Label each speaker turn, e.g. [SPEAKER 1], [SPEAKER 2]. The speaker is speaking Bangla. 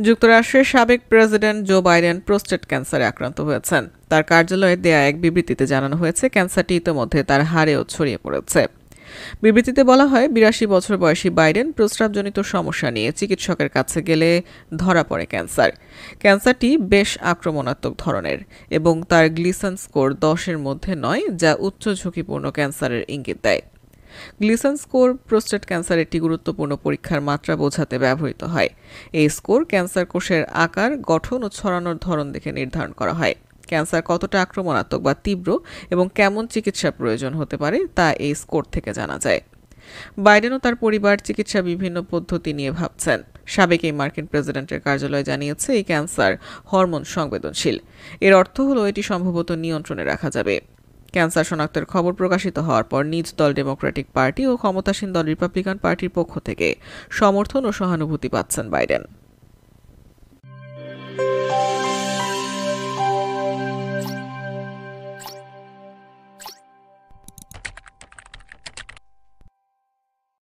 [SPEAKER 1] যুক্তরাষ্ট্রের সাবেক প্রেসিডেন্ট জো বাইডেন প্রোস্টেট ক্যান্সারে আক্রান্ত হয়েছেন। তার কার্যালয়ে দেয়া এক বিবৃতিতে জানানো হয়েছে, ক্যান্সারটি ইতোমধ্যে তার হাড়েও ছড়িয়ে পড়েছে। বিবৃতিতে বলা হয়, ৮২ বছর বয়সী বাইডেন প্রস্রাবজনিত সমস্যা নিয়ে চিকিৎসকের কাছে গেলে ধরা পড়ে ক্যান্সার। ক্যান্সারটি বেশ আক্রমণাত্মক ধরনের এবং তার গ্লিসন স্কোর ১০-এর মধ্যে নয়, যা উচ্চ ঝুঁকিপূর্ণ ক্যান্সারের ইঙ্গিত দেয়। গ্লিসন স্কোর প্রোস্টেট ক্যান্সার একটি গুরুত্বপূর্ণ পরীক্ষার মাত্রা বোঝাতে ব্যবহৃত হয়। এই স্কোর ক্যান্সার কোষের আকার, গঠন ও ছড়ানোর ধরন দেখে নির্ধারণ করা হয়। ক্যান্সার কতটা আক্রমণাত্মক বা তীব্র এবং কেমন চিকিৎসা প্রয়োজন হতে পারে তা এই স্কোর থেকে জানা যায়। বাইডেন ও তার পরিবার চিকিৎসা বিভিন্ন পদ্ধতি নিয়ে ভাবছেন। সাবেক এই মার্কিন প্রেসিডেন্টের কার্যালয় জানিয়েছে, এই ক্যান্সার হরমোন সংবেদনশীল। এর অর্থ হলো এটি সম্ভবত নিয়ন্ত্রণে রাখা যাবে। ক্যান্সার শনাক্তের খবর প্রকাশিত হওয়ার পর নিজ দল ডেমোক্রেটিক পার্টি ও ক্ষমতাসীন দল রিপাবলিকান পার্টির পক্ষ থেকে সমর্থন ও সহানুভূতি পাচ্ছেন বাইডেন।